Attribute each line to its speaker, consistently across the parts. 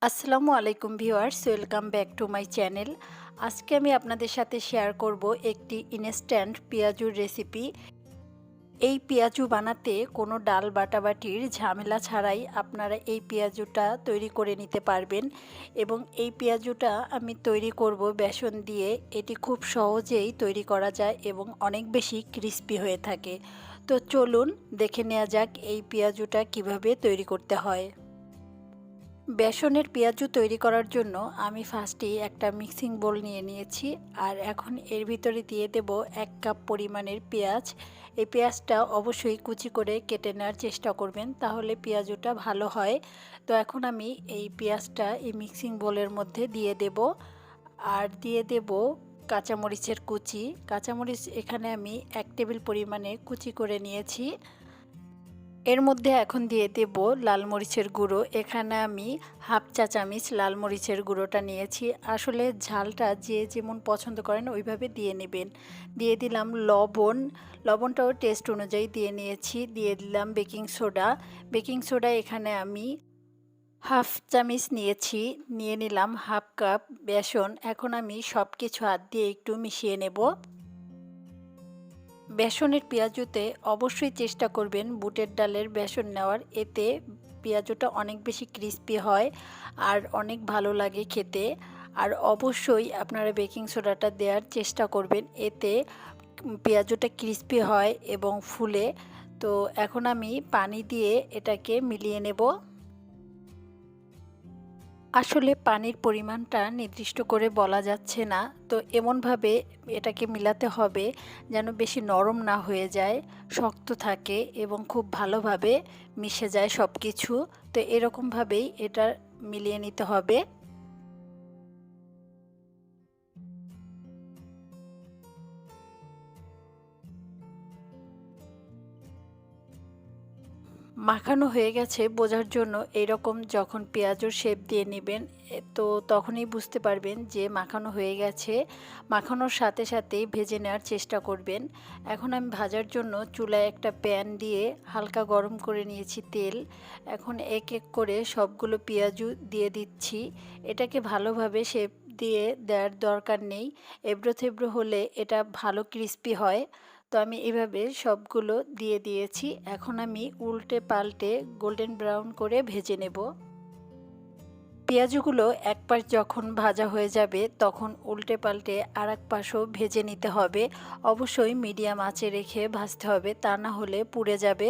Speaker 1: আসসালামু আলাইকুম viewers, welcome back to my channel. আজকে আমি আপনাদের সাথে শেয়ার করব একটি ইনস্ট্যান্ট পেঁয়াজুর রেসিপি। এই পেঁয়াজু বানাতে কোনো ডাল বাটাবাটির ঝামেলা ছাড়াই আপনারা এই পেঁয়াজুটা তৈরি করে নিতে পারবেন। এবং এই পেঁয়াজুটা আমি তৈরি করব বেসন দিয়ে। এটি খুব সহজেই তৈরি করা যায় এবং অনেক বেশি ক্রিস্পি হয়ে থাকে। তো চলুন দেখে নেওয়া যাক এই পেঁয়াজুটা কিভাবে তৈরি করতে হয়। বেসনের পেঁয়াজু তৈরি করার জন্য আমি ফার্স্টেই একটা মিক্সিং বোল নিয়ে নিয়েছি। আর এখন এর ভিতরে দিয়ে দেব 1 কাপ পরিমাণের পেঁয়াজ। এই পেঁয়াজটা অবশ্যই কুচি করে কেটে নেওয়ার চেষ্টা করবেন, তাহলে পেঁয়াজুটা ভালো হয়। তো এখন আমি এই পেঁয়াজটা এই মিক্সিং বোলের মধ্যে দিয়ে দেব। আর দিয়ে দেব কাঁচামরিচের কুচি। কাঁচামরিচ এখানে আমি 1 টেবিল পরিমাণে কুচি করে নিয়েছি। এর মধ্যে এখন দিয়ে দেব লাল মরিচের গুঁড়ো। এখানে আমি হাফ চা চামচ লাল মরিচের গুঁড়োটা নিয়েছি। আসলে ঝালটা যে যেমন পছন্দ করেন ওইভাবে দিয়ে নেবেন। দিয়ে দিলাম লবণ। লবণটাও টেস্ট অনুযায়ী দিয়ে নিয়েছি। দিয়ে দিলাম বেকিং সোডা। বেকিং সোডা এখানে আমি হাফ চামচ নিয়েছি। নিয়ে নিলাম হাফ কাপ বেসন। এখন আমি সব কিছু হাত দিয়ে একটু মিশিয়ে নেব। বেসনের পেঁয়াজুতে অবশ্যই চেষ্টা করবেন বুটের ডালের বেসন নেওয়ার। এতে পেঁয়াজুটা অনেক বেশি ক্রিস্পি হয় আর অনেক ভালো লাগে খেতে। আর অবশ্যই আপনারা বেকিং সোডাটা দেওয়ার চেষ্টা করবেন, এতে পেঁয়াজুটা ক্রিস্পি হয় এবং ফুলে। তো এখন আমি পানি দিয়ে এটাকে মিলিয়ে নেব। আসলে পানির পরিমাণটা নির্দিষ্ট করে বলা যাচ্ছে না। তো এমনভাবে এটাকে মিলাতে হবে যেন বেশি নরম না হয়ে যায়, শক্ত থাকে এবং খুব ভালোভাবে মিশে যায় সব কিছু। তো এরকমভাবেই এটা মিলিয়ে নিতে হবে। মাখানো হয়ে গেছে বোঝার জন্য এইরকম যখন পেঁয়াজুর শেপ দিয়ে নেবেন, তো তখনই বুঝতে পারবেন যে মাখানো হয়ে গেছে। মাখানোর সাথে সাথেই ভেজে নেওয়ার চেষ্টা করবেন। এখন আমি ভাজার জন্য চুলায় একটা প্যান দিয়ে হালকা গরম করে নিয়েছি তেল। এখন এক এক করে সবগুলো পেঁয়াজু দিয়ে দিচ্ছি। এটাকে ভালোভাবে শেপ দিয়ে দেওয়ার দরকার নেই, এবড়ো থেবড়ো হলে এটা ভালো ক্রিস্পি হয়। তো আমি এভাবে সবগুলো দিয়ে দিয়েছি। এখন আমি উল্টে পাল্টে গোল্ডেন ব্রাউন করে ভেজে নেব। পেঁয়াজগুলো এক পাশ যখন ভাজা হয়ে যাবে তখন উল্টে পাল্টে আর এক পাশও ভেজে নিতে হবে। অবশ্যই মিডিয়াম আঁচে রেখে ভাজতে হবে, তা না হলে পুড়ে যাবে।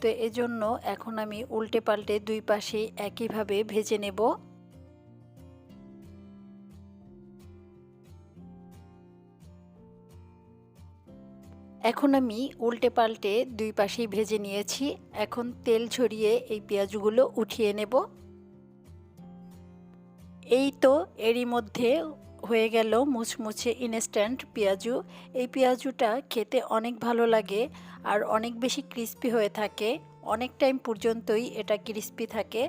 Speaker 1: তো এজন্য এখন আমি উল্টে পাল্টে দুই পাশেই একইভাবে ভেজে নেব। এখন আমি উল্টে পাল্টে দুই পাশেই ভেজে নিয়েছি। এখন তেল ঝরিয়ে এই পেঁয়াজগুলো উঠিয়ে নেব। এই তো এরই মধ্যে হয়ে গেল মুচমুচে ইনস্ট্যান্ট পেঁয়াজু। এই পেঁয়াজুটা খেতে অনেক ভালো লাগে আর অনেক বেশি ক্রিস্পি হয়ে থাকে। অনেক টাইম পর্যন্তই এটা ক্রিস্পি থাকে।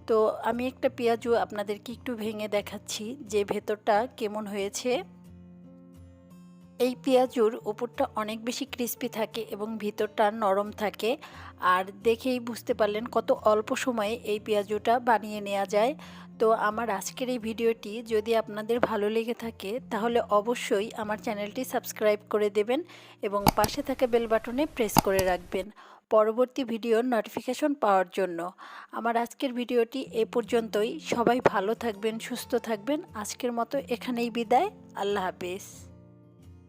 Speaker 1: তো আমি একটা পেঁয়াজু আপনাদেরকে একটু ভেঙে দেখাচ্ছি যে ভেতরটা কেমন হয়েছে। এই পেঁয়াজুর উপরটা অনেক বেশি ক্রিস্পি থাকে এবং ভিতরটা নরম থাকে। আর দেখেই বুঝতে পারলেন কত অল্প সময়ে এই পেঁয়াজুটা বানিয়ে নেওয়া যায়। তো আমার আজকের এই ভিডিওটি যদি আপনাদের ভালো লেগে থাকে তাহলে অবশ্যই আমার চ্যানেলটি সাবস্ক্রাইব করে দেবেন এবং পাশে থাকা বেল বাটনে প্রেস করে রাখবেন পরবর্তী ভিডিওর নোটিফিকেশন পাওয়ার জন্য। আমার আজকের ভিডিওটি এ পর্যন্তই। সবাই ভালো থাকবেন, সুস্থ থাকবেন। আজকের মতো এখানেই বিদায়। আল্লাহ হাফেজ।